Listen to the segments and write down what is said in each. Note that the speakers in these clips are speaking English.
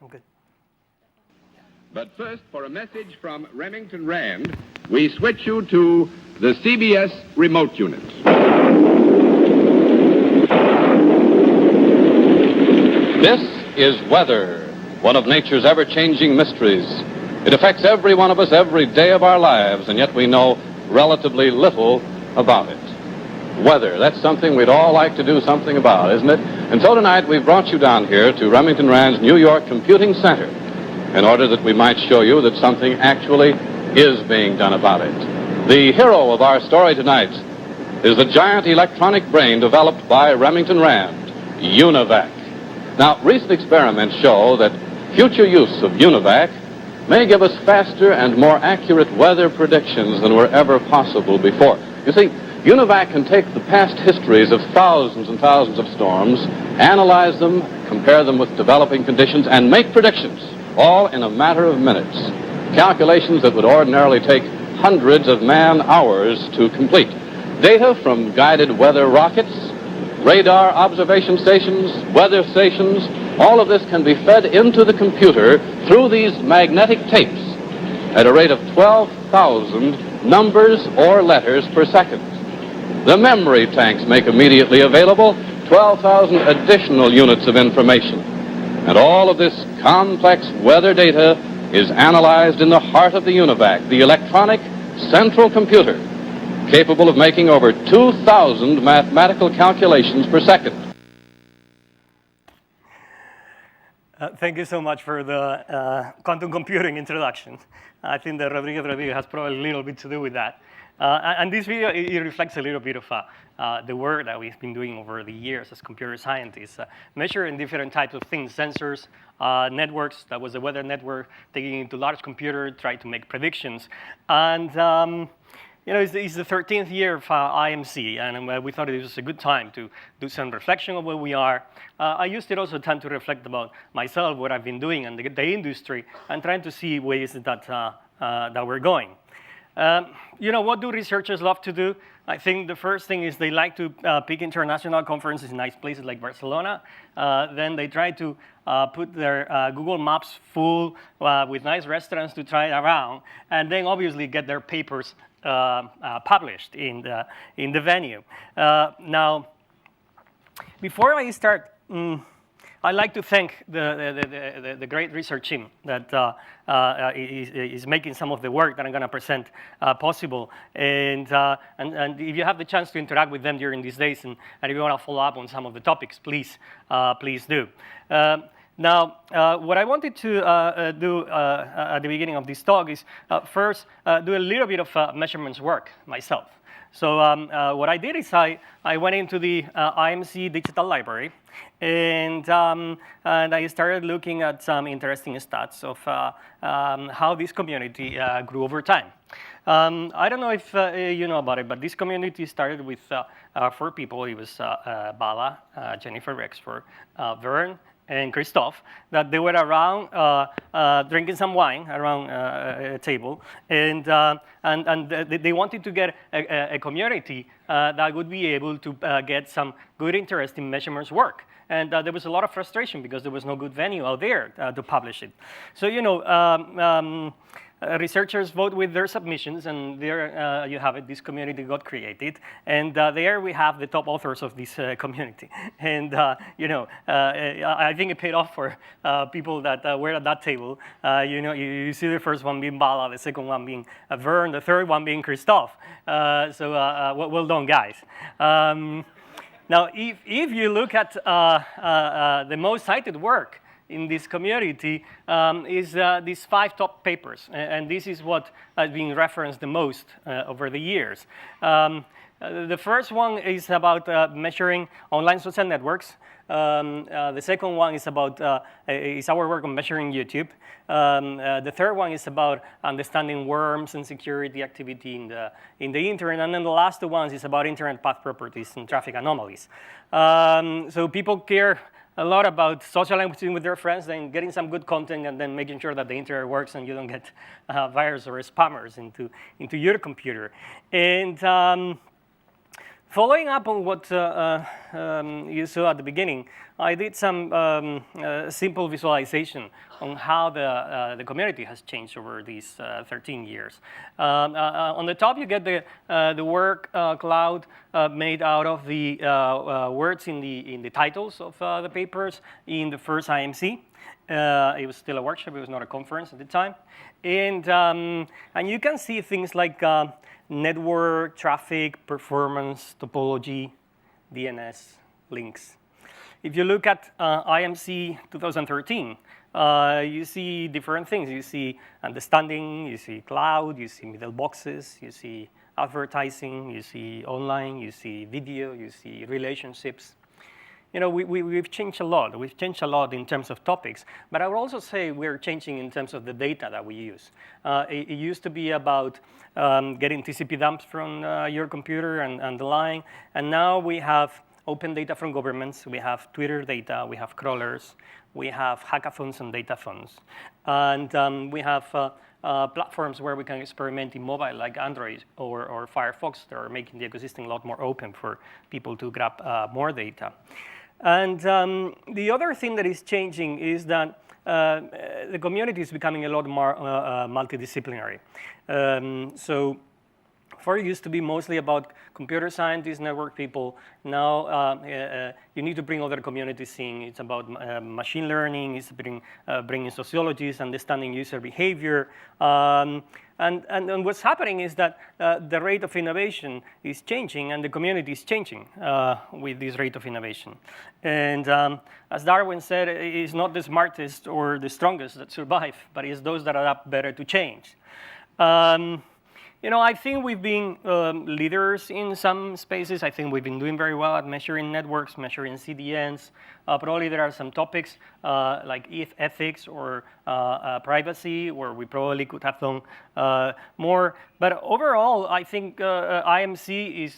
I'm good. But first, for a message from Remington Rand, we switch you to the CBS remote unit. This is weather, one of nature's ever-changing mysteries. It affects every one of us every day of our lives, and yet we know relatively little about it. Weather, that's something we'd all like to do something about, isn't it? And so tonight we've brought you down here to Remington Rand's New York Computing Center in order that we might show you that something actually is being done about it. The hero of our story tonight is the giant electronic brain developed by Remington Rand, UNIVAC. Now, recent experiments show that future use of UNIVAC may give us faster and more accurate weather predictions than were ever possible before. You see, UNIVAC can take the past histories of thousands and thousands of storms, analyze them, compare them with developing conditions, and make predictions, all in a matter of minutes. Calculations that would ordinarily take hundreds of man-hours to complete. Data from guided weather rockets, radar observation stations, weather stations, all of this can be fed into the computer through these magnetic tapes at a rate of 12,000 numbers or letters per second. The memory tanks make immediately available 12,000 additional units of information. And all of this complex weather data is analyzed in the heart of the UNIVAC, the electronic central computer, capable of making over 2,000 mathematical calculations per second. Thank you so much for the quantum computing introduction. I think that Rodriguez has probably a little bit to do with that. And this video, it reflects a little bit of the work that we've been doing over the years as computer scientists, measuring different types of things, sensors, networks. That was a weather network, taking into large computer, try to make predictions. And you know, it's the 13th year of IMC, and we thought it was a good time to do some reflection of where we are. I used it also time to reflect about myself, what I've been doing, and the industry, and trying to see ways that we're going. You know, what do researchers love to do? I think the first thing is they like to pick international conferences in nice places like Barcelona. Then they try to put their Google Maps full with nice restaurants to try around, and then obviously get their papers published in the venue. Now, before I start, I'd like to thank the great research team that is making some of the work that I'm going to present possible. And if you have the chance to interact with them during these days, and if you want to follow up on some of the topics, please do. Now, what I wanted to do at the beginning of this talk is first do a little bit of measurements work myself. So what I did is I went into the IMC digital library, and I started looking at some interesting stats of how this community grew over time. I don't know if you know about it, but this community started with 4 people. It was Bala, Jennifer Rexford, Vern, and Christophe, that they were around drinking some wine around a table, and they wanted to get a community that would be able to get some good, interesting measurements work. And there was a lot of frustration because there was no good venue out there to publish it. So, you know, researchers vote with their submissions, and there you have it, this community got created. And there we have the top authors of this community. And, you know, I think it paid off for people that were at that table. You know, you see the first one being Bala, the second one being Vern, the third one being Christophe. So well done, guys. Now, if you look at the most cited work in this community is these 5 top papers, and this is what has been referenced the most over the years. The first one is about measuring online social networks. The second one is about is our work on measuring YouTube. The third one is about understanding worms and security activity in the internet, and then the last 2 ones is about internet path properties and traffic anomalies. So people care a lot about socializing with their friends and getting some good content, and then making sure that the internet works and you don't get viruses or spammers into your computer. And Following up on what you saw at the beginning, I did some simple visualization on how the community has changed over these 13 years. On the top, you get the work cloud made out of the words in the titles of the papers in the first IMC. It was still a workshop, it was not a conference at the time. And you can see things like network, traffic, performance, topology, DNS, links. If you look at IMC 2013, you see different things. You see understanding, you see cloud, you see middle boxes, you see advertising, you see online, you see video, you see relationships. You know, we've changed a lot. We've changed a lot in terms of topics, but I would also say we're changing in terms of the data that we use. It used to be about getting TCP dumps from your computer and the line, and now we have open data from governments, we have Twitter data, we have crawlers, we have hackathons and data phones, and we have platforms where we can experiment in mobile, like Android or Firefox, that are making the ecosystem a lot more open for people to grab more data. And the other thing that is changing is that the community is becoming a lot more multidisciplinary. So before it used to be mostly about computer scientists, network people. Now you need to bring other communities in. It's about machine learning. It's bringing sociologists, understanding user behavior. And what's happening is that the rate of innovation is changing, and the community is changing with this rate of innovation. And as Darwin said, it's not the smartest or the strongest that survive, but it's those that adapt better to change. You know, I think we've been leaders in some spaces. I think we've been doing very well at measuring networks, measuring CDNs. Probably there are some topics like ethics or privacy where we probably could have done more. But overall, I think IMC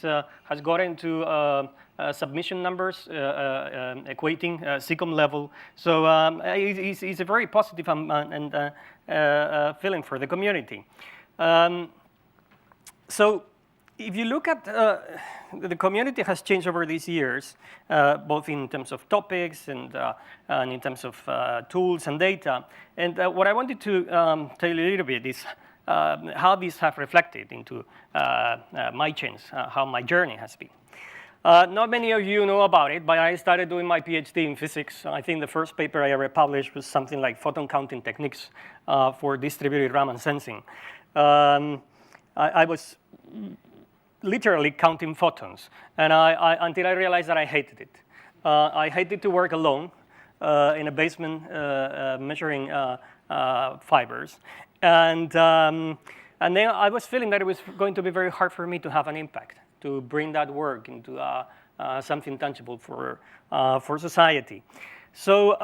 has gotten to submission numbers equating SICOM level. So it's a very positive feeling for the community. So if you look at the community has changed over these years, both in terms of topics and in terms of tools and data. And what I wanted to tell you a little bit is how these have reflected into my change, how my journey has been. Not many of you know about it, but I started doing my PhD in physics. I think the first paper I ever published was something like photon counting techniques for distributed Raman sensing. I was literally counting photons, and until I realized that I hated it. I hated to work alone in a basement measuring fibers, and then I was feeling that it was going to be very hard for me to have an impact, to bring that work into something tangible for society. So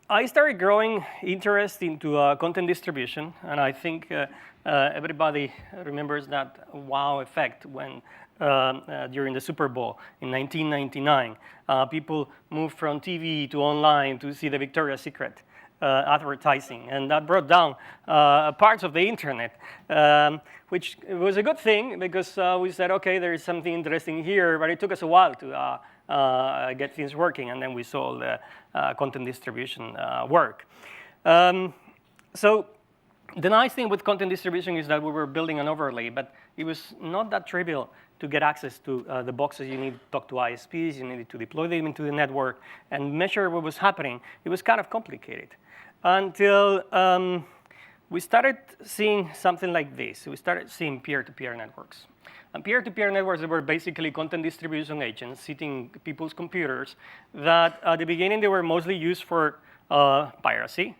I started growing interest into content distribution, and I think everybody remembers that wow effect when during the Super Bowl in 1999, people moved from TV to online to see the Victoria's Secret advertising, and that brought down parts of the internet, which was a good thing because we said, okay, there is something interesting here, but it took us a while to get things working, and then we saw the content distribution work. So the nice thing with content distribution is that we were building an overlay, but it was not that trivial to get access to the boxes. You need to talk to ISPs, you needed to deploy them into the network and measure what was happening. It was kind of complicated until we started seeing something like this. We started seeing peer-to-peer networks. And peer-to-peer networks were basically content distribution agents sitting in people's computers that at the beginning they were mostly used for piracy.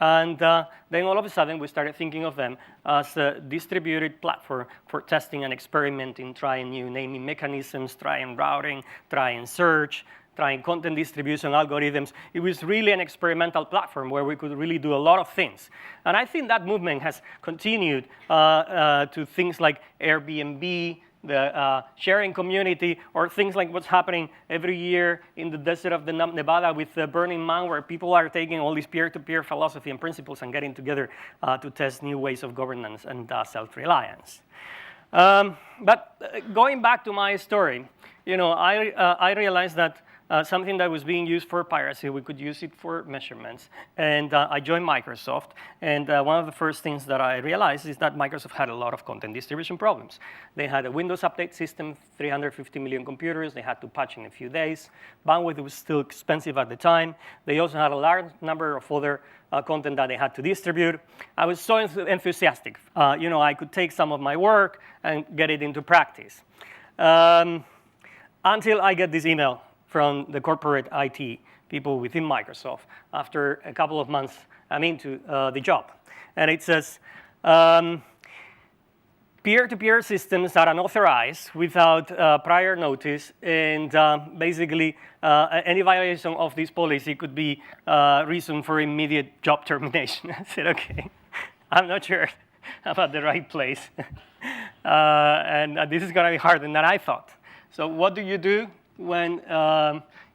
And then all of a sudden, we started thinking of them as a distributed platform for testing and experimenting, trying new naming mechanisms, trying routing, trying search, trying content distribution algorithms. It was really an experimental platform where we could really do a lot of things. And I think that movement has continued to things like Airbnb, the sharing community, or things like what's happening every year in the desert of Nevada with Burning Man, where people are taking all these peer-to-peer philosophy and principles and getting together to test new ways of governance and self-reliance. But going back to my story, I realized that something that was being used for piracy, we could use it for measurements. And I joined Microsoft. And one of the first things that I realized is that Microsoft had a lot of content distribution problems. They had a Windows update system, 350 million computers. They had to patch in a few days. Bandwidth was still expensive at the time. They also had a large number of other content that they had to distribute. I was so enthusiastic. I could take some of my work and get it into practice. Until I get this email from the corporate IT people within Microsoft after a couple of months I'm into the job. And it says, peer-to-peer systems are unauthorized without prior notice, and basically any violation of this policy could be reason for immediate job termination. I said, okay, I'm not sure I'm at the right place. And this is going to be harder than I thought. So what do you do when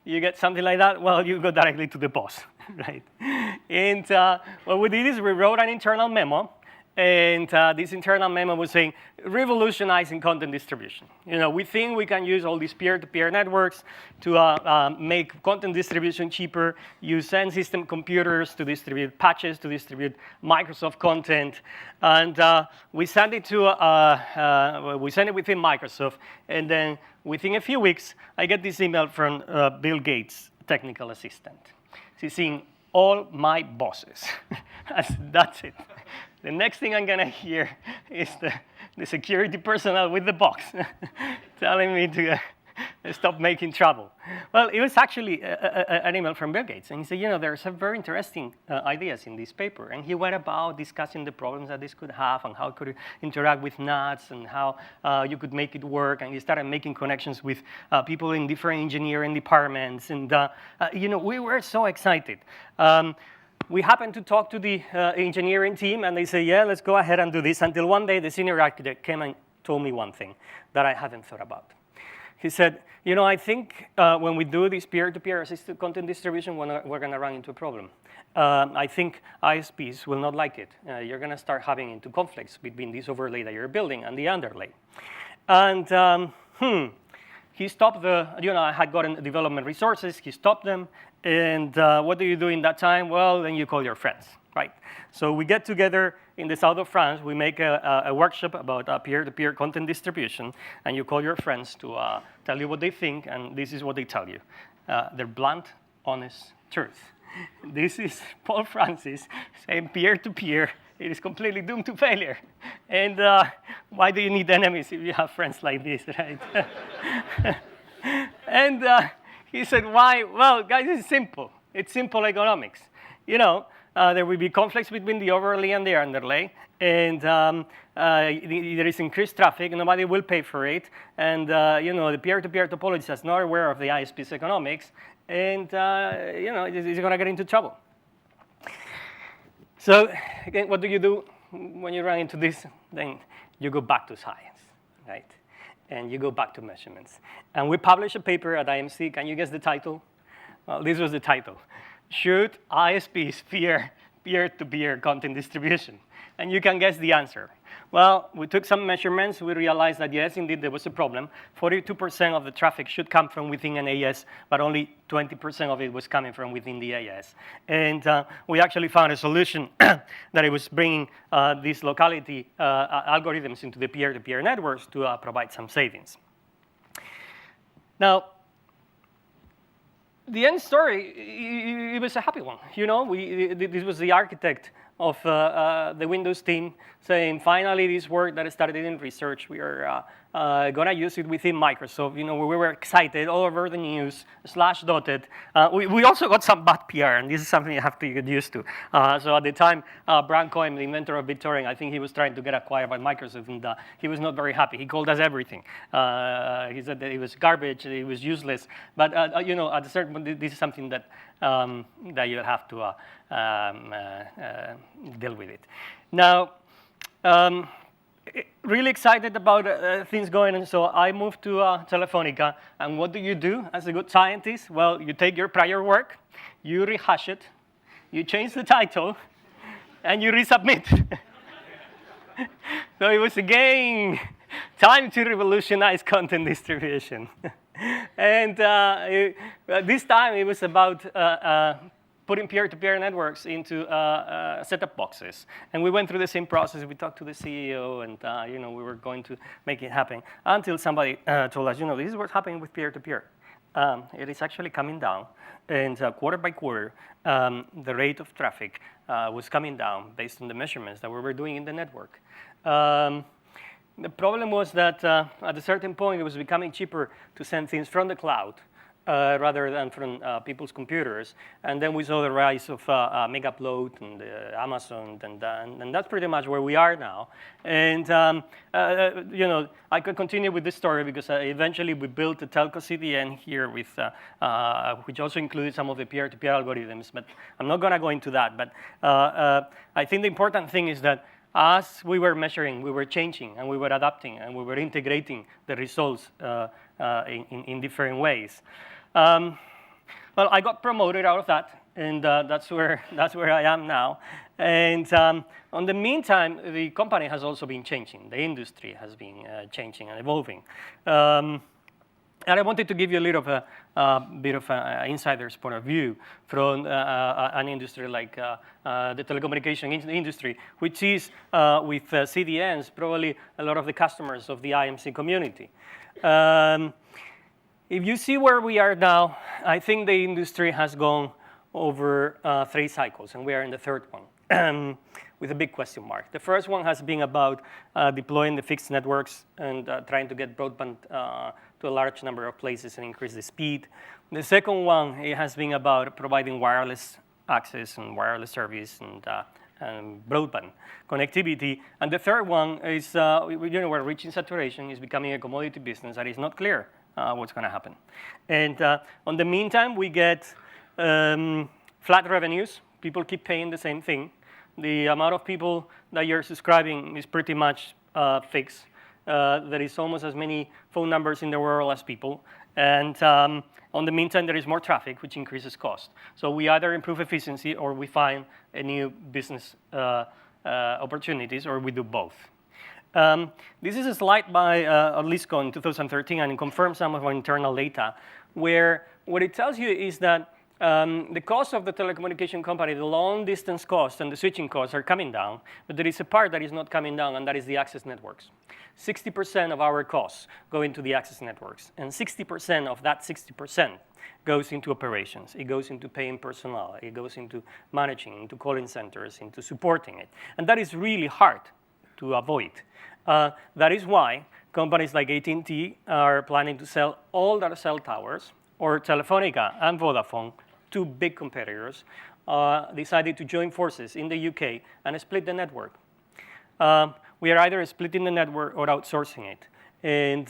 you get something like that? Well, you go directly to the boss, right? And what we did is we wrote an internal memo. And this internal memo was saying, revolutionizing content distribution. We think we can use all these peer-to-peer networks to make content distribution cheaper, use end system computers to distribute patches, to distribute Microsoft content. And we sent it within Microsoft. And then within a few weeks, I get this email from Bill Gates' technical assistant. She's seeing all my bosses. That's it. The next thing I'm going to hear is the security personnel with the box telling me to stop making trouble. Well, it was actually an email from Bill Gates. And he said, there are some very interesting ideas in this paper. And he went about discussing the problems that this could have and how it could interact with NATs and how you could make it work. And he started making connections with people in different engineering departments. And, we were so excited. We happened to talk to the engineering team, and they say, yeah, let's go ahead and do this, until one day the senior architect came and told me one thing that I hadn't thought about. He said, I think when we do this peer-to-peer assisted content distribution, we're going to run into a problem. I think ISPs will not like it. You're going to start having into conflicts between this overlay that you're building and the underlay. And he stopped I had gotten development resources. He stopped them. And what do you do in that time? Well, then you call your friends, right? So we get together in the south of France. We make a workshop about peer-to-peer content distribution. And you call your friends to tell you what they think. And this is what they tell you. Their blunt, honest truth. This is Paul Francis saying peer-to-peer. It is completely doomed to failure. And why do you need enemies if you have friends like this, right? And he said, why? Well, guys, it's simple. It's simple economics. There will be conflicts between the overlay and the underlay. And there is increased traffic. Nobody will pay for it. And, the peer-to-peer topology is not aware of the ISP's economics. And, it's going to get into trouble. So, again, what do you do when you run into this? Then you go back to science, right? And you go back to measurements. And we published a paper at IMC. Can you guess the title? Well, this was the title. Should ISPs fear peer-to-peer content distribution? And you can guess the answer. Well, we took some measurements. We realized that, yes, indeed, there was a problem. 42% of the traffic should come from within an AS, but only 20% of it was coming from within the AS. And we actually found a solution that it was bringing these locality algorithms into the peer-to-peer networks to provide some savings. Now, the end story, it was a happy one. This was the architect of the Windows team saying, finally, this work that started in research, we are going to use it within Microsoft. We were excited all over the news, slashdotted. We also got some bad PR, and this is something you have to get used to. So at the time, Brian Cohen, the inventor of BitTorrent, I think he was trying to get acquired by Microsoft, and he was not very happy. He called us everything. He said that it was garbage, it was useless. But at a certain point, this is something that you'll have to deal with it. Now, really excited about things going on. So I moved to Telefonica. And what do you do as a good scientist? Well, you take your prior work, you rehash it, you change the title, and you resubmit. So it was, again, Time to revolutionize content distribution. And this time it was about putting peer-to-peer networks into set-top boxes. And we went through the same process. We talked to the CEO, and we were going to make it happen until somebody told us, this is what's happening with peer-to-peer. It is actually coming down, and quarter by quarter, the rate of traffic was coming down based on the measurements that we were doing in the network. The problem was that at a certain point, it was becoming cheaper to send things from the cloud rather than from people's computers. And then we saw the rise of Megapload and Amazon, and that's pretty much where we are now. And I could continue with this story because eventually we built a telco CDN here with, which also included some of the peer-to-peer algorithms, but I'm not going to go into that. But I think the important thing is that as we were measuring, we were changing, and we were adapting, and we were integrating the results in different ways. Well, I got promoted out of that, and that's where I am now. And on the meantime, the company has also been changing. The industry has been changing and evolving. And I wanted to give you a little bit of an insider's point of view from an industry like the telecommunication industry, which is, with CDNs, probably a lot of the customers of the IMC community. If you see where we are now, I think the industry has gone over 3 cycles, and we are in the 3rd one, with a big question mark. The first one has been about deploying the fixed networks and trying to get broadband to a large number of places and increase the speed. The second one, it has been about providing wireless access and wireless service and broadband connectivity. And the third one is, we're reaching saturation. It's becoming a commodity business that is not clear what's going to happen. And on the meantime, we get flat revenues. People keep paying the same thing. The amount of people that you're subscribing is pretty much fixed. There is almost as many phone numbers in the world as people. And on the meantime, there is more traffic, which increases cost. So we either improve efficiency or we find a new business opportunities, or we do both. This is a slide by Lisco in 2013, and it confirms some of our internal data, where what it tells you is that the cost of the telecommunication company, the long-distance cost and the switching costs are coming down, but there is a part that is not coming down, and that is the access networks. 60% of our costs go into the access networks, and 60% of that 60% goes into operations. It goes into paying personnel. It goes into managing, into calling centers, into supporting it. And that is really hard to avoid. That is why companies like AT&T are planning to sell all their cell towers, or Telefonica and Vodafone, 2 big competitors, decided to join forces in the UK and split the network. We are either splitting the network or outsourcing it. And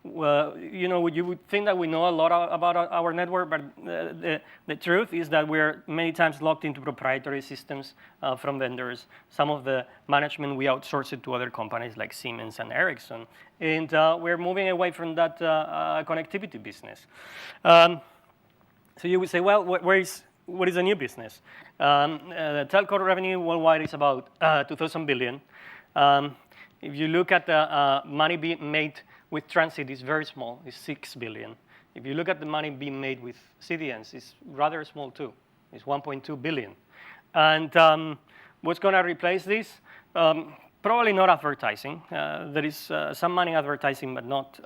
you would think that we know a lot about our network, but the truth is that we're many times locked into proprietary systems from vendors. Some of the management, we outsource it to other companies like Siemens and Ericsson. And we're moving away from that connectivity business. So you would say, well, what is a new business? The telco revenue worldwide is about 2,000 billion. If you look at the money being made with transit, it's very small. It's 6 billion. If you look at the money being made with CDNs, it's rather small too. It's 1.2 billion. And what's going to replace this? Probably not advertising. There is some money in advertising, but not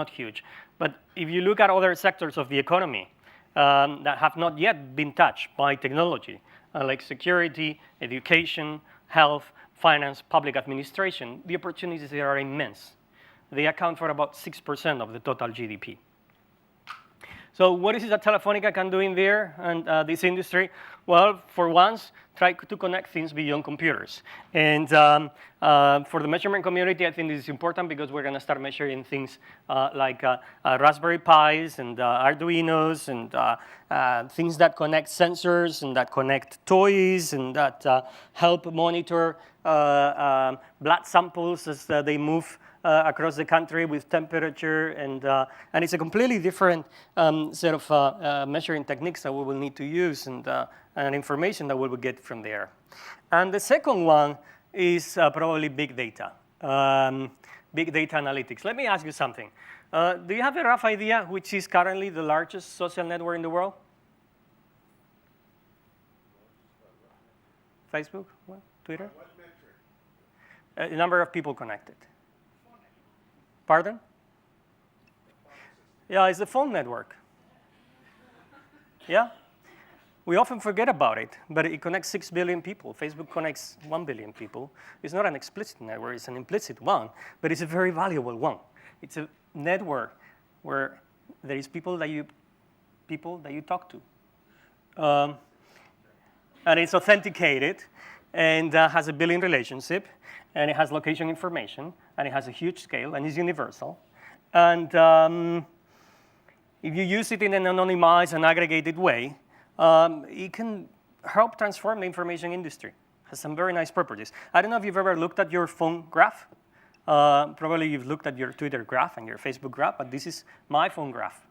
huge. But if you look at other sectors of the economy that have not yet been touched by technology, like security, education, health, finance, public administration, the opportunities there are immense. They account for about 6% of the total GDP. So what is it that Telefonica can do in there and this industry? Well, for once, try to connect things beyond computers. And for the measurement community, I think this is important because we're going to start measuring things like Raspberry Pis and Arduinos and things that connect sensors and that connect toys and that help monitor blood samples as they move across the country with temperature, and it's a completely different set of measuring techniques that we will need to use and information that we will get from there. And the second one is probably big data. big data analytics. Let me ask you something. Do you have a rough idea which is currently the largest social network in the world? Facebook? What? Twitter? What metric? The number of people connected. Pardon? Yeah, it's the phone network. Yeah? We often forget about it, but it connects 6 billion people. Facebook connects 1 billion people. It's not an explicit network, it's an implicit one, but it's a very valuable one. It's a network where there is people that you talk to. And it's authenticated, and has a billing relationship, and it has location information, and it has a huge scale, and is universal. And if you use it in an anonymized and aggregated way, it can help transform the information industry. It has some very nice properties. I don't know if you've ever looked at your phone graph. Probably you've looked at your Twitter graph and your Facebook graph, but this is my phone graph.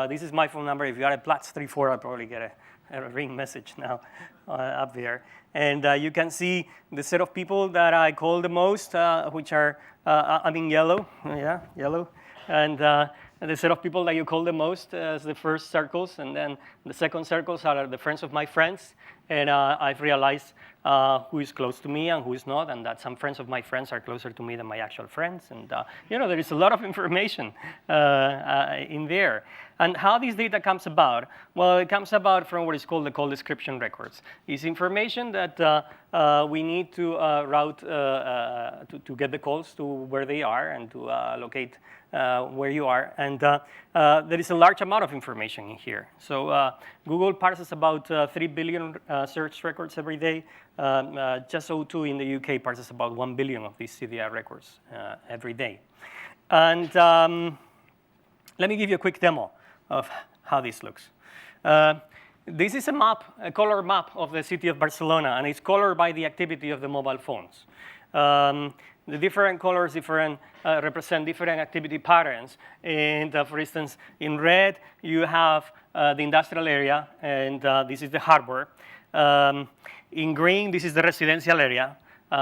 This is my phone number. If you got a +34, I'll probably get a ring message now up there. And you can see the set of people that I call the most, which are, I'm in yellow, yeah, yellow. And the set of people that you call the most as the first circles, and then the second circles are the friends of my friends. And I've realized who is close to me and who is not, and that some friends of my friends are closer to me than my actual friends. And there is a lot of information in there. And how this data comes about? Well, it comes about from what is called the call description records. It's information that we need to route to get the calls to where they are and to locate where you are. And there is a large amount of information in here. So Google parses about 3 billion search records every day. Just O2 in the UK parses about 1 billion of these CDR records every day. And let me give you a quick demo of how this looks. This is a map, a color map of the city of Barcelona, and it's colored by the activity of the mobile phones. The different colors represent different activity patterns. And for instance, in red, you have the industrial area, and this is the harbor. In green, this is the residential area.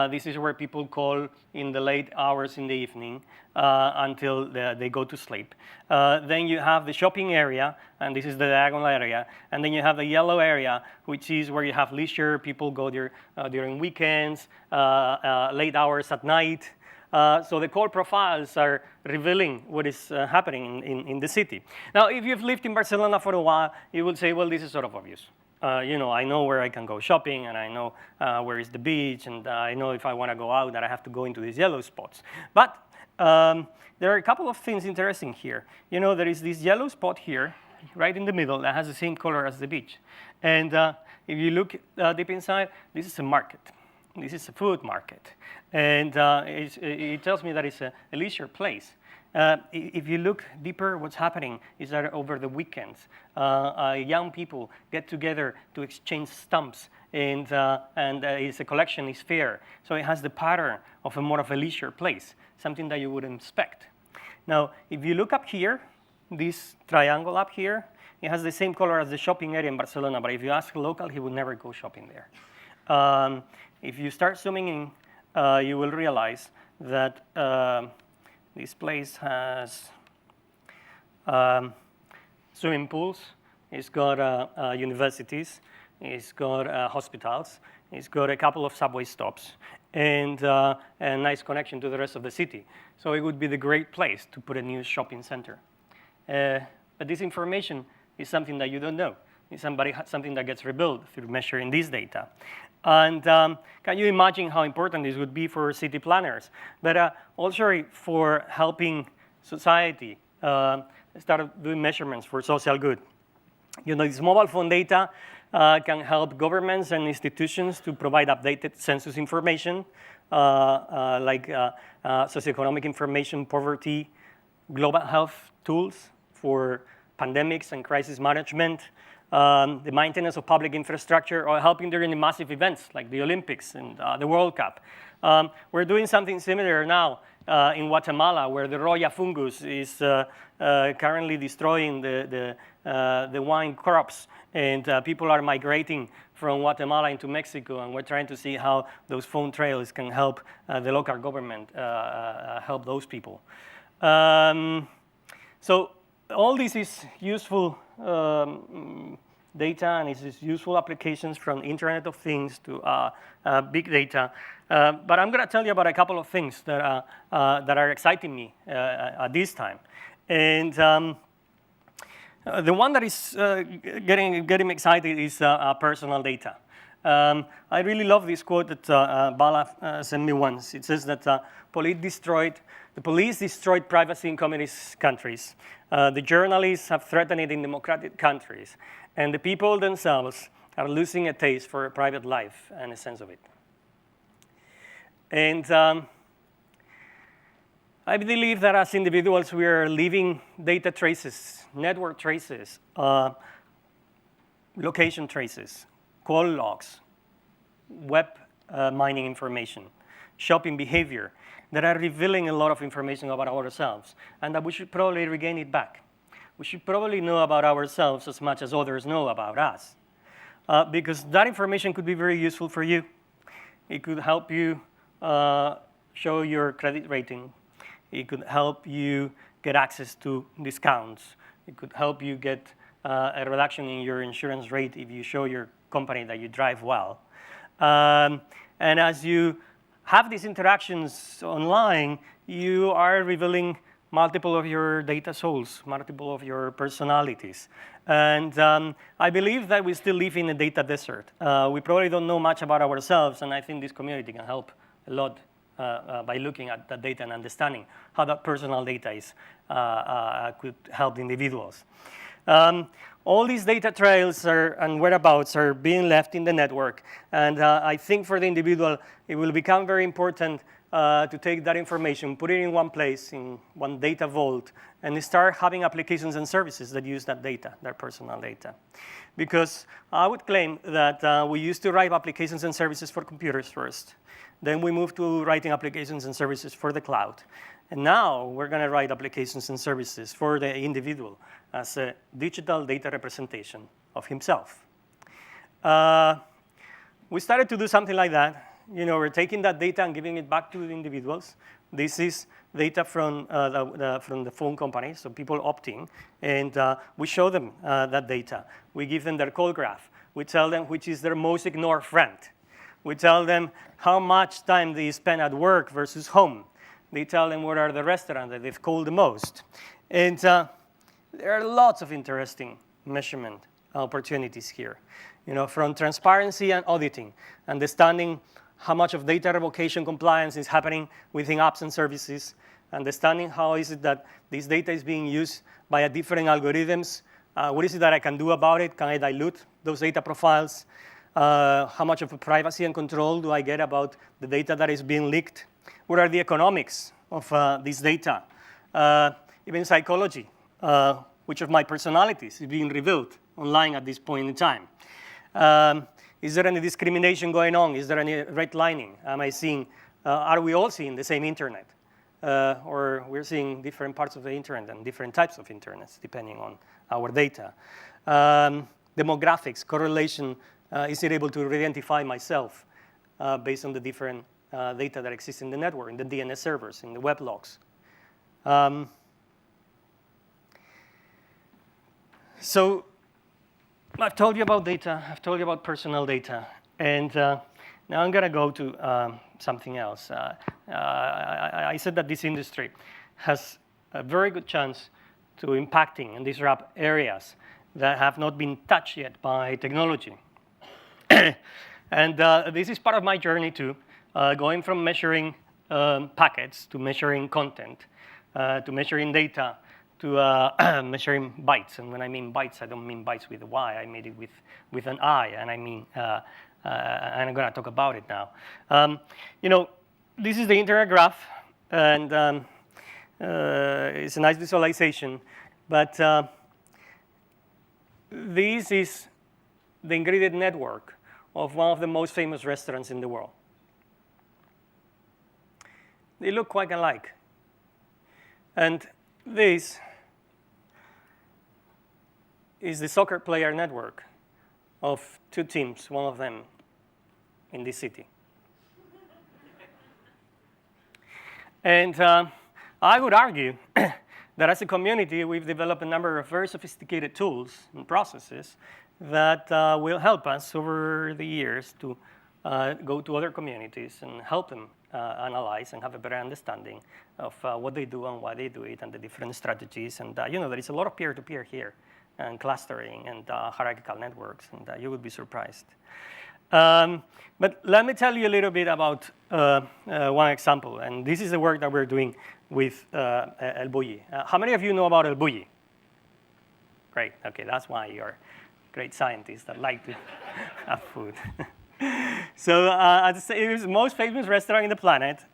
This is where people call in the late hours in the evening until they go to sleep. Then you have the shopping area, and this is the diagonal area. And then you have the yellow area, which is where you have leisure. People go there during weekends, late hours at night. So the call profiles are revealing what is happening in the city. Now, if you've lived in Barcelona for a while, you will say, well, this is sort of obvious. I know where I can go shopping, and I know where is the beach, and I know if I want to go out that I have to go into these yellow spots. But there are a couple of things interesting here. There is this yellow spot here, right in the middle, that has the same color as the beach. And if you look deep inside, this is a market. This is a food market. And it tells me that it's a leisure place. If you look deeper, what's happening is that over the weekends, young people get together to exchange stamps, and it's a collection, it's fair. So it has the pattern of more of a leisure place, something that you wouldn't expect. Now, if you look up here, this triangle up here, it has the same color as the shopping area in Barcelona, but if you ask a local, he would never go shopping there. If you start zooming in, you will realize that this place has swimming pools, it's got universities, it's got hospitals, it's got a couple of subway stops, and a nice connection to the rest of the city. So it would be the great place to put a new shopping center. But this information is something that you don't know. It's something that gets rebuilt through measuring this data. And can you imagine how important this would be for city planners, but also for helping society start doing measurements for social good? This mobile phone data can help governments and institutions to provide updated census information, like socioeconomic information, poverty, global health tools for pandemics and crisis management, the maintenance of public infrastructure, or helping during the massive events like the Olympics and the World Cup. We're doing something similar now in Guatemala, where the Roya fungus is currently destroying the the wine crops, and people are migrating from Guatemala into Mexico, and we're trying to see how those phone trails can help the local government help those people. So all this is useful data, and it's useful applications from Internet of Things to big data. But I'm going to tell you about a couple of things that are exciting me at this time. And the one that is getting me excited is personal data. I really love this quote that Bala sent me once. It says that the police destroyed privacy in communist countries. The journalists have threatened it in democratic countries. And the people themselves are losing a taste for a private life and a sense of it. And I believe that as individuals, we are leaving data traces, network traces, location traces, call logs, web mining information, shopping behavior that are revealing a lot of information about ourselves, and that we should probably regain it back. We should probably know about ourselves as much as others know about us, because that information could be very useful for you. It could help you show your credit rating. It could help you get access to discounts. It could help you get a reduction in your insurance rate if you show your company that you drive well. And as you have these interactions online, you are revealing multiple of your data souls, multiple of your personalities. And I believe that we still live in a data desert. We probably don't know much about ourselves, and I think this community can help a lot by looking at the data and understanding how that personal data is, could help the individuals. All these data trails and whereabouts are being left in the network. And I think for the individual, it will become very important to take that information, put it in one place, in one data vault, and start having applications and services that use that data, that personal data. Because I would claim that we used to write applications and services for computers first. Then we moved to writing applications and services for the cloud. And now we're going to write applications and services for the individual as a digital data representation of himself. We started to do something like that. You know, we're taking that data and giving it back to the individuals. This is data from the phone company, so people opting, and we show them that data. We give them their call graph. We tell them which is their most ignored friend. We tell them how much time they spend at work versus home. They tell them what are the restaurants that they've called the most. And there are lots of interesting measurement opportunities here. You know, from transparency and auditing, understanding how much of data revocation compliance is happening within apps and services, understanding how is it that this data is being used by different algorithms. What is it that I can do about it? Can I dilute those data profiles? How much of a privacy and control do I get about the data that is being leaked? What are the economics of this data? Even psychology, which of my personalities is being revealed online at this point in time. Is there any discrimination going on? Is there any redlining? Am I seeing, are we all seeing the same internet? Or we're seeing different parts of the internet and different types of internets depending on our data. Demographics, correlation, is it able to identify myself based on the different data that exists in the network, in the DNS servers, in the web logs? So I've told you about data. I've told you about personal data. And now I'm going to go to something else. I said that this industry has a very good chance to impacting and disrupt areas that have not been touched yet by technology. And this is part of my journey too, going from measuring packets to measuring content, to measuring data, to measuring bytes. And when I mean bytes, I don't mean bytes with a Y. I made it with an I, and I mean, and I'm going to talk about it now. You know, this is the internet graph, and it's a nice visualization. But this is the ingredient network of one of the most famous restaurants in the world. They look quite alike. And this is the soccer player network of 2 teams, one of them in this city. And I would argue that as a community, we've developed a number of very sophisticated tools and processes that will help us over the years to go to other communities and help them analyze and have a better understanding of what they do and why they do it and the different strategies. And there is a lot of peer-to-peer here and clustering and hierarchical networks, and you would be surprised. But let me tell you a little bit about one example, and this is the work that we're doing with El Bulli. How many of you know about El Bulli? Great, okay, that's why you're great scientists that like to have food. So it is the most famous restaurant in the planet,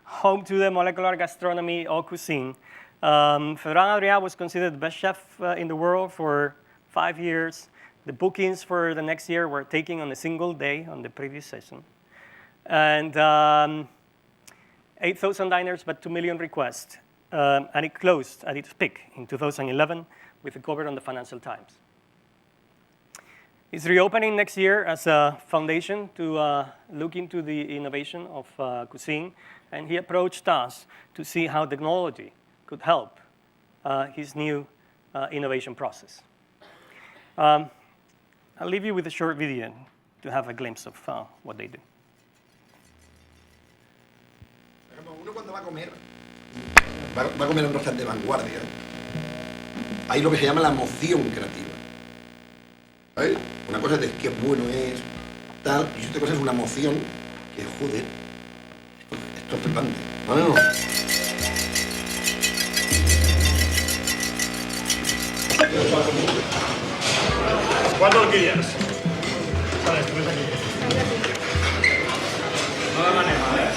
home to the molecular gastronomy or cuisine. Ferran Adrià was considered the best chef in the world for 5 years. The bookings for the next year were taken on a single day on the previous session. And 8,000 diners, but 2 million requests. And it closed at its peak in 2011 with a cover on the Financial Times. It's reopening next year as a foundation to look into the innovation of cuisine. And he approached us to see how technology could help his new innovation process. I'll leave you with a short video to have a glimpse of what they do. Uno cuando va a comer en un restaurante de vanguardia, hay lo que se llama la moción creativa. ¿Sabes? Una cosa es qué bueno es, tal, y otra cosa es una moción que, joder, esto es flipante. ¿Vale o no? ¿Cuánto alquileres? Sabes, tú ves aquí. No de manera, ¿eh?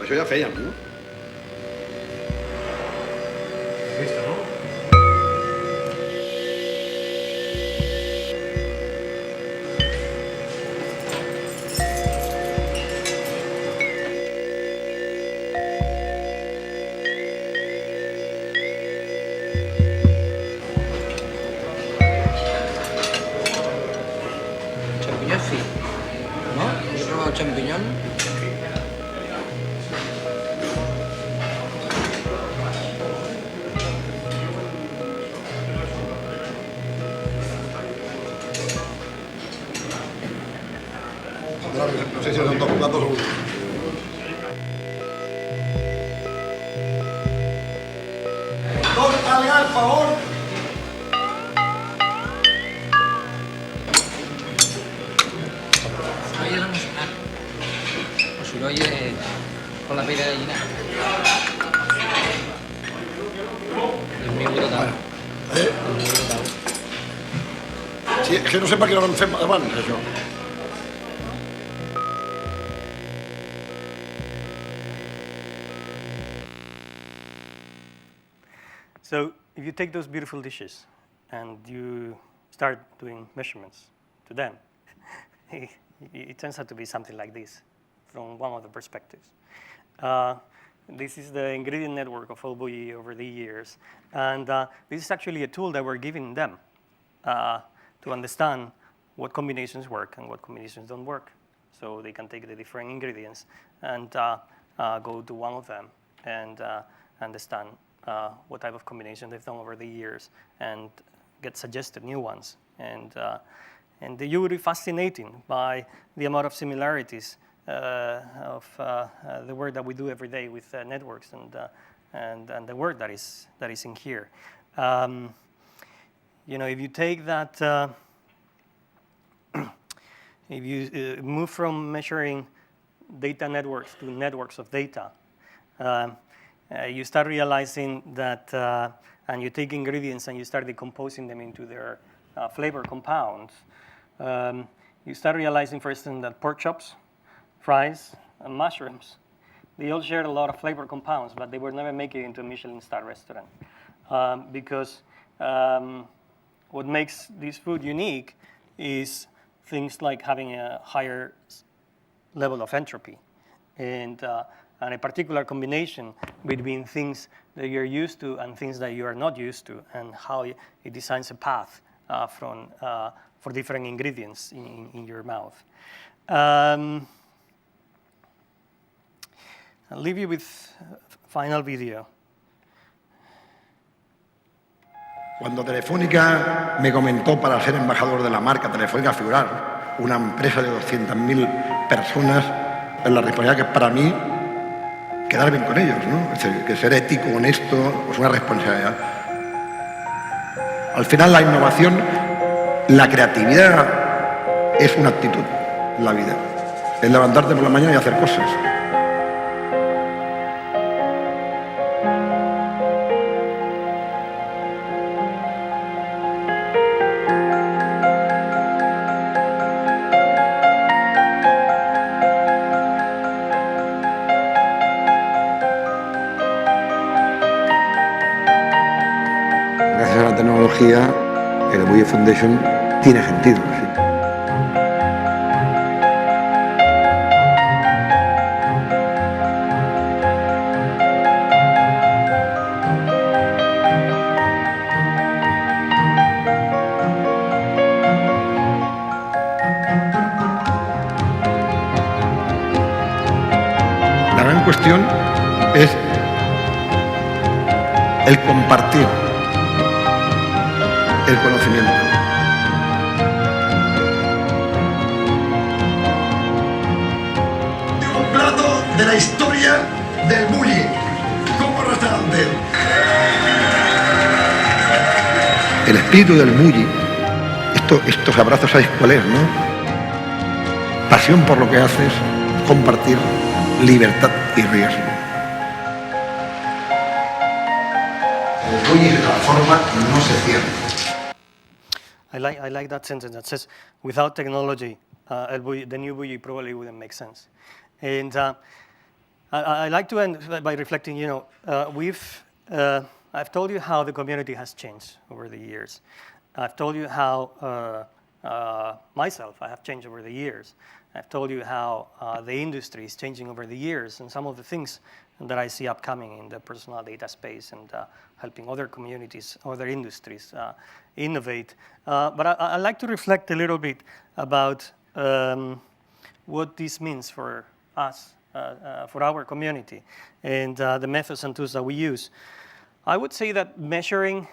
Això ja fèiem, no? Vista, no? Champiñón sí, ¿no? Yo he probado champiñón. No sé si son 2 platos o 1. ¡Dos algas, al favor! Oye la música. O si lo oye con la piel de gallina. És molt brutal. És molt brutal. Sí, és que no sé per què no l'han fet abans, això. So if you take those beautiful dishes and you start doing measurements to them, it turns out to be something like this from one of the perspectives. This is the ingredient network of El Bulli over the years. And this is actually a tool that we're giving them to understand what combinations work and what combinations don't work. So they can take the different ingredients and go to one of them and understand what type of combination they've done over the years and get suggested new ones. And you would be fascinated by the amount of similarities of the work that we do every day with networks and the work that is in here. If you take that, if you move from measuring data networks to networks of data, you start realizing that, and you take ingredients and you start decomposing them into their flavor compounds, you start realizing, for instance, that pork chops, fries, and mushrooms, they all shared a lot of flavor compounds, but they were never making it into a Michelin star restaurant. Because what makes this food unique is things like having a higher level of entropy and a particular combination between things that you're used to and things that you are not used to, and how it designs a path for different ingredients in your mouth. I'll leave you with a final video. Cuando Telefónica me comentó para ser embajador de la marca Telefónica Figurar, una empresa de 200.000 personas, es la responsabilidad que es para mí quedar bien con ellos, ¿no? Es decir, que ser ético, honesto, es una responsabilidad. Al final la innovación, la creatividad es una actitud en la vida. Es levantarte por la mañana y hacer cosas. Gracias a la tecnología, el Bully Foundation tiene sentido. ¿Sí? La gran cuestión es el compartir el conocimiento. Un plato de la historia del bully como restaurante. El espíritu del bully, estos abrazos, ¿sabes cuál es, no? Pasión por lo que haces, compartir, libertad y riesgo. El bully se transforma, no se cierra. I like that sentence that says, without technology, the new Bully probably wouldn't make sense. And I like to end by reflecting, I've told you how the community has changed over the years. I've told you how myself, I have changed over the years. I've told you how the industry is changing over the years, and some of the things that I see upcoming in the personal data space and helping other communities, other industries innovate. But I'd like to reflect a little bit about what this means for us, for our community, and the methods and tools that we use. I would say that measuring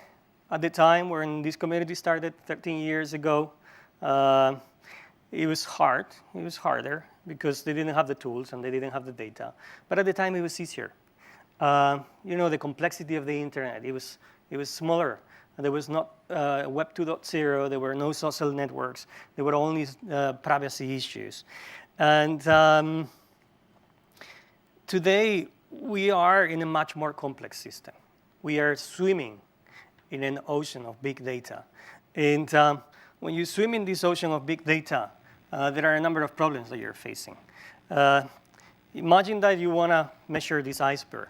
at the time when this community started 13 years ago, it was hard. It was harder because they didn't have the tools and they didn't have the data. But at the time, it was easier. The complexity of the internet, it was smaller. There was not Web 2.0. There were no social networks. There were only privacy issues. And today, we are in a much more complex system. We are swimming in an ocean of big data. And when you swim in this ocean of big data, there are a number of problems that you're facing. Imagine that you want to measure this iceberg.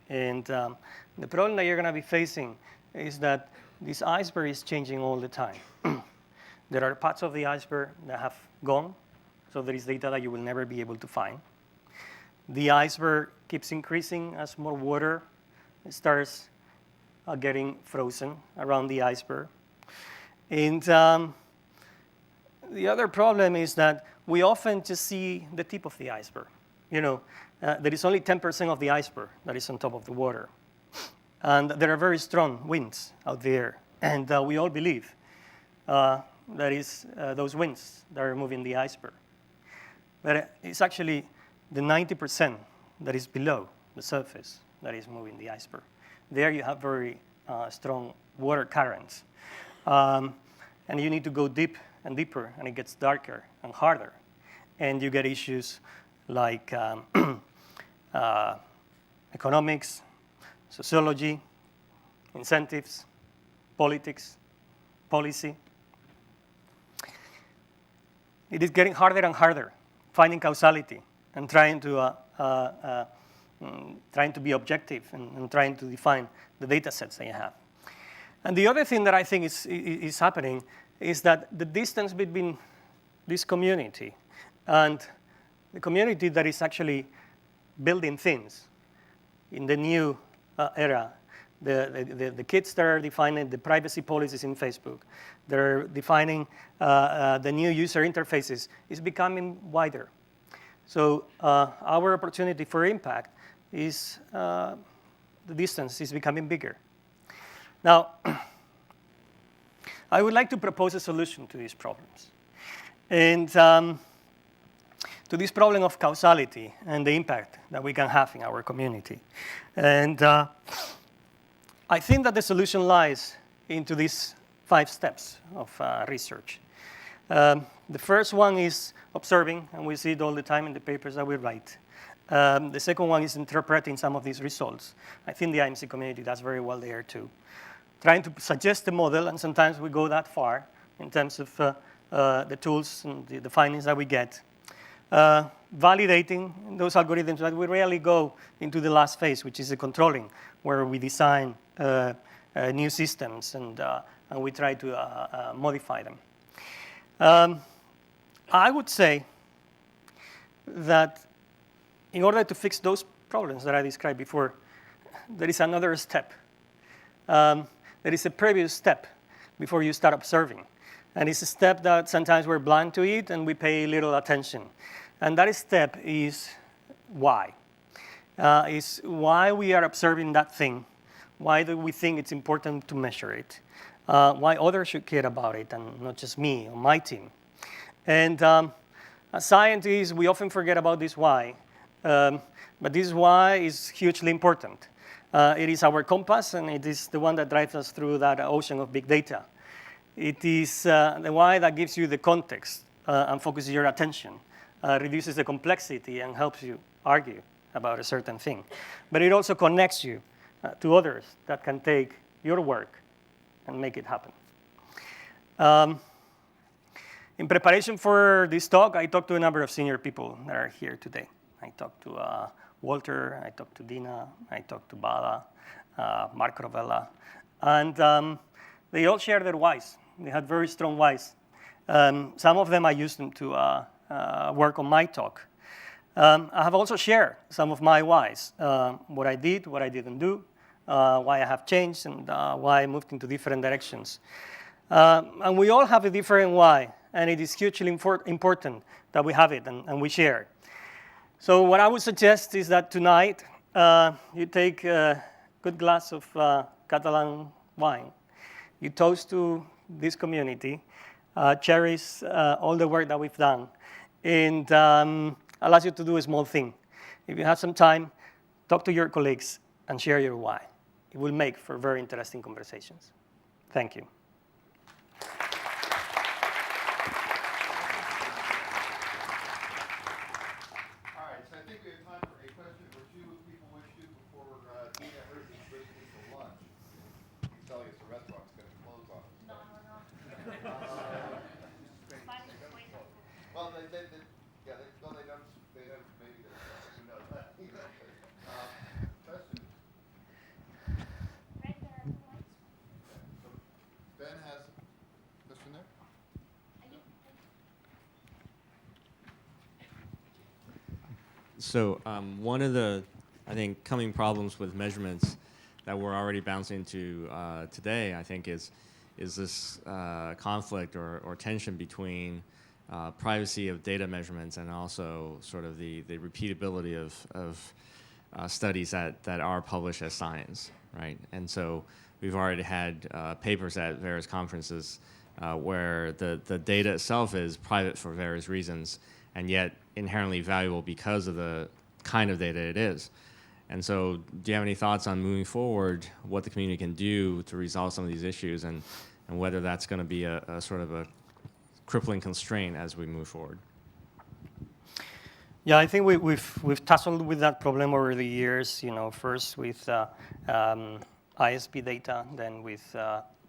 And the problem that you're going to be facing is that this iceberg is changing all the time. There are parts of the iceberg that have gone, so there is data that you will never be able to find. The iceberg keeps increasing as more water starts getting frozen around the iceberg. And the other problem is that we often just see the tip of the iceberg. There is only 10% of the iceberg that is on top of the water. And there are very strong winds out there. And we all believe that is those winds that are moving the iceberg. But it's actually the 90% that is below the surface that is moving the iceberg. There you have very strong water currents. And you need to go deep and deeper, and it gets darker and harder. And you get issues like economics, sociology, incentives, politics, policy. it is getting harder and harder finding causality and trying to be objective and trying to define the data sets that you have. And the other thing that I think is happening is that the distance between this community and the community that is actually building things in the new era, the kids that are defining the privacy policies in Facebook, they're defining the new user interfaces, is becoming wider. So our opportunity for impact is the distance is becoming bigger. Now, I would like to propose a solution to these problems. And to this problem of causality and the impact that we can have in our community. And I think that the solution lies into these 5 steps of research. The first one is observing, and we see it all the time in the papers that we write. The second one is interpreting some of these results. I think the IMC community does very well there too. Trying to suggest a model, and sometimes we go that far in terms of the tools and the findings that we get. Validating those algorithms, but we rarely go into the last phase, which is the controlling, where we design new systems and we try to modify them. I would say that in order to fix those problems that I described before, there is another step. There is a previous step before you start observing. And it's a step that sometimes we're blind to it and we pay little attention. And that step is why. Is why we are observing that thing. Why do we think it's important to measure it? Why others should care about it and not just me or my team. And as scientists, we often forget about this why. But this why is hugely important. It is our compass, and it is the one that drives us through that ocean of big data. It is the why that gives you the context and focuses your attention, reduces the complexity and helps you argue about a certain thing. But it also connects you to others that can take your work and make it happen. In preparation for this talk, I talked to a number of senior people that are here today. I talked to Walter, I talked to Dina, I talked to Bala, Mark Rovella, and they all share their whys. They had very strong whys. Some of them I used them to work on my talk. I have also shared some of my whys, what I did, what I didn't do, why I have changed, and why I moved into different directions. And we all have a different why, and it is hugely important that we have it and we share it. So what I would suggest is that tonight you take a good glass of Catalan wine. You toast to this community, cherish all the work that we've done, and allows you to do a small thing. If you have some time, talk to your colleagues and share your why. It will make for very interesting conversations. Thank you. So one of the, I think, coming problems with measurements that we're already bouncing into today, I think, is this conflict or tension between privacy of data measurements and also sort of the repeatability of studies that are published as science, right? And so we've already had papers at various conferences where the data itself is private for various reasons, and yet inherently valuable because of the kind of data it is. And so do you have any thoughts on moving forward, what the community can do to resolve some of these issues, and whether that's going to be a sort of a crippling constraint as we move forward? Yeah, I think we've tussled with that problem over the years, you know, first with ISP data, then with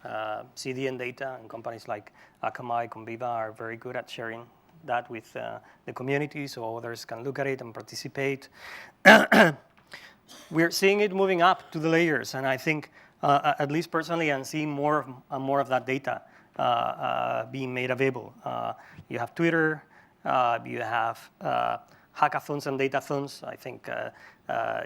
CDN data, and companies like Akamai, Conviva are very good at sharing that with the community so others can look at it and participate. We're seeing it moving up to the layers, and I think, at least personally, I'm seeing more and more of that data being made available. You have Twitter, you have hackathons and datathons. I think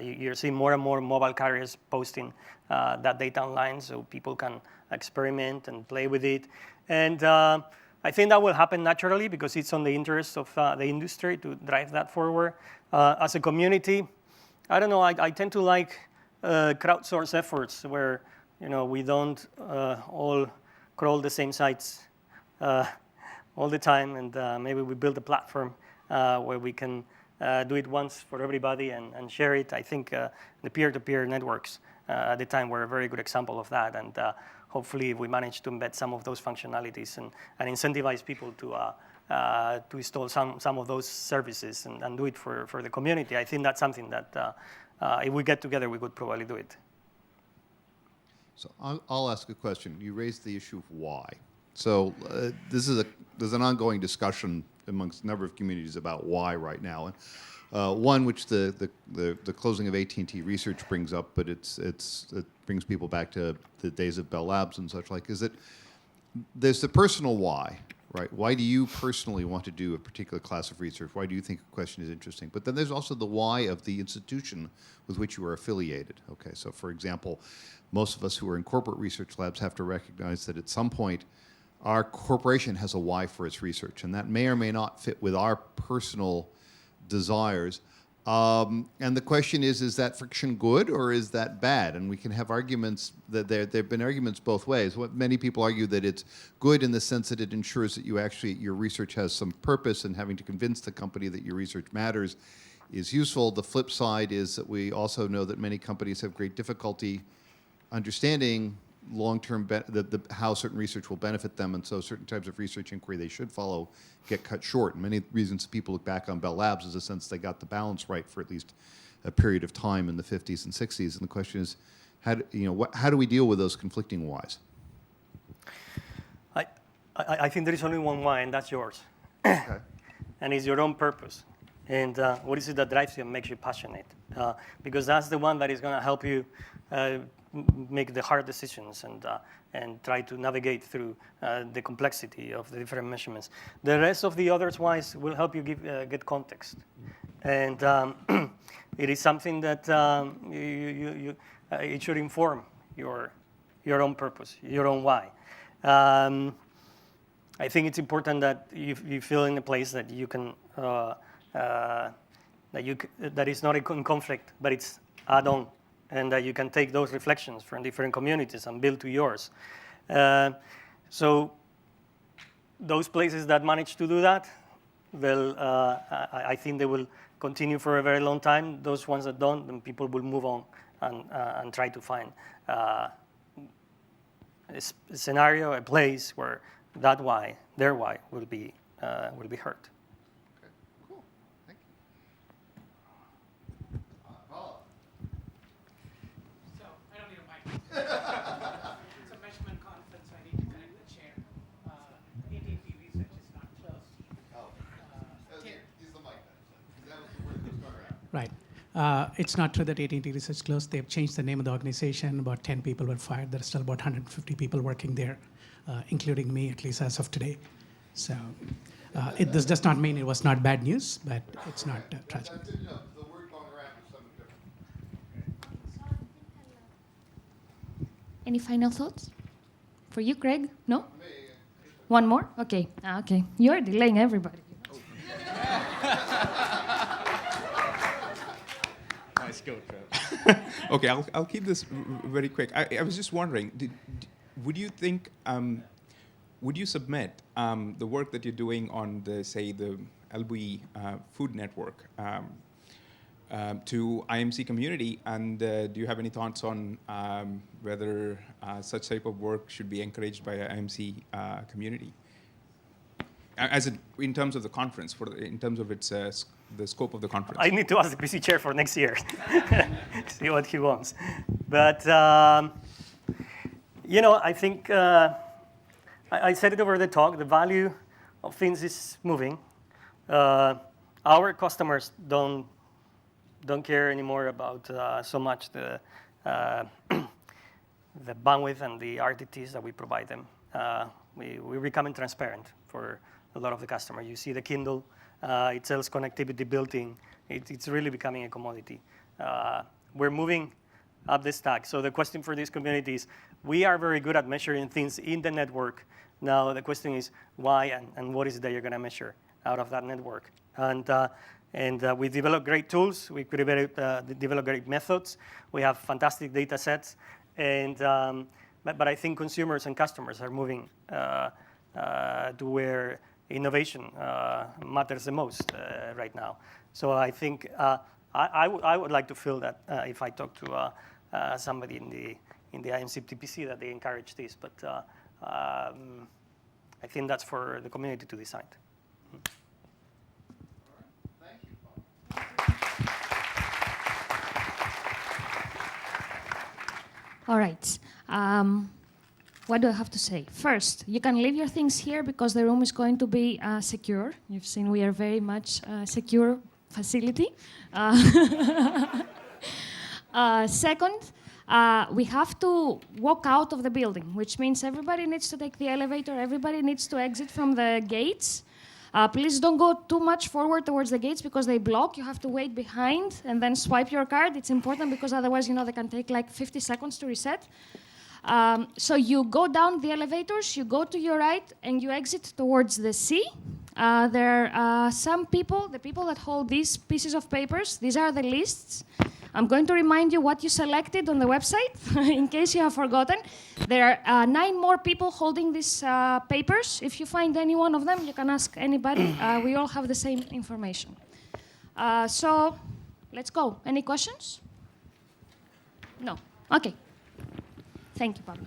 you're seeing more and more mobile carriers posting that data online so people can experiment and play with it. And I think that will happen naturally because it's on the interest of the industry to drive that forward. As a community, I don't know, I tend to like crowdsource efforts where we don't all crawl the same sites all the time, and maybe we build a platform where we can do it once for everybody and share it. I think the peer-to-peer networks at the time were a very good example of that, and hopefully we manage to embed some of those functionalities and incentivize people to install some of those services and do it for the community. I think that's something that if we get together, we could probably do it. So I'll ask a question. You raised the issue of why. So there's an ongoing discussion amongst a number of communities about why right now. And one which the closing of AT&T Research brings up, but it brings people back to the days of Bell Labs and such like, is that there's the personal why, right? Why do you personally want to do a particular class of research? Why do you think a question is interesting? But then there's also the why of the institution with which you are affiliated. Okay, so for example, most of us who are in corporate research labs have to recognize that at some point our corporation has a why for its research, and that may or may not fit with our personal desires. And the question is that friction good or is that bad? And we can have arguments that there have been arguments both ways. What many people argue that it's good in the sense that it ensures that your research has some purpose, and having to convince the company that your research matters is useful. The flip side is that we also know that many companies have great difficulty understanding long-term how certain research will benefit them, and so certain types of research inquiry they should follow get cut short. And many reasons people look back on Bell Labs is a sense they got the balance right for at least a period of time in the 50s and 60s. And the question is, how do we deal with those conflicting whys? I think there is only one why, and that's yours. Okay. And it's your own purpose. And what is it that drives you and makes you passionate? Because that's the one that is going to help you make the hard decisions and try to navigate through the complexity of the different measurements. The rest of the others whys will help you get context. And it is something that it should inform your own purpose, your own why. I think it's important that you feel in a place that you can that is not in conflict, but it's add-on, and that you can take those reflections from different communities and build to yours. So those places that manage to do that, I think they will continue for a very long time. Those ones that don't, then people will move on and try to find a scenario, a place where that why, their why, will be heard. It's a measurement conference, so I need to correct the chair. AT&T Research is not closed. Use the mic then. That was the word that was going around. Right. It's not true that AT&T Research closed. They've changed the name of the organization. About 10 people were fired. There are still about 150 people working there, including me, at least as of today. So this does not mean it was not bad news, but it's not tragic. That's it, the word going around is something different. Any final thoughts for you, Craig? No? One more? Okay. Okay. You're delaying everybody. Nice go, Trev. Okay, I'll keep this very quick. I was just wondering, would you think, would you submit the work that you're doing on the LBE Food Network to IMC community, and do you have any thoughts on whether such type of work should be encouraged by the IMC community? In terms of the conference, in terms of its the scope of the conference. I need to ask the PC chair for next year, see what he wants. But I think I said it over the talk. The value of things is moving. our customers don't care anymore about so much the the bandwidth and the RTTs that we provide them. We're becoming transparent for a lot of the customers. You see the Kindle, it sells connectivity built in. It's really becoming a commodity. We're moving up the stack. So the question for this community is, we are very good at measuring things in the network. Now the question is why and what is it that you're going to measure out of that network? And we develop great tools. We develop great methods. We have fantastic data sets. And but I think consumers and customers are moving to where innovation matters the most right now. So I think I would like to feel that if I talk to somebody in the IMC TPC that they encourage this. But I think that's for the community to decide. All right. What do I have to say? First, you can leave your things here because the room is going to be secure. You've seen we are very much secure facility. Second, we have to walk out of the building, which means everybody needs to take the elevator, everybody needs to exit from the gates. Please don't go too much forward towards the gates because they block. You have to wait behind and then swipe your card. It's important because otherwise, they can take like 50 seconds to reset. So you go down the elevators, you go to your right, and you exit towards the sea. There are some people, the people that hold these pieces of papers. These are the lists. I'm going to remind you what you selected on the website, in case you have forgotten. There are 9 more people holding these papers. If you find any one of them, you can ask anybody. We all have the same information. So let's go. Any questions? No. Okay. Thank you, Pablo.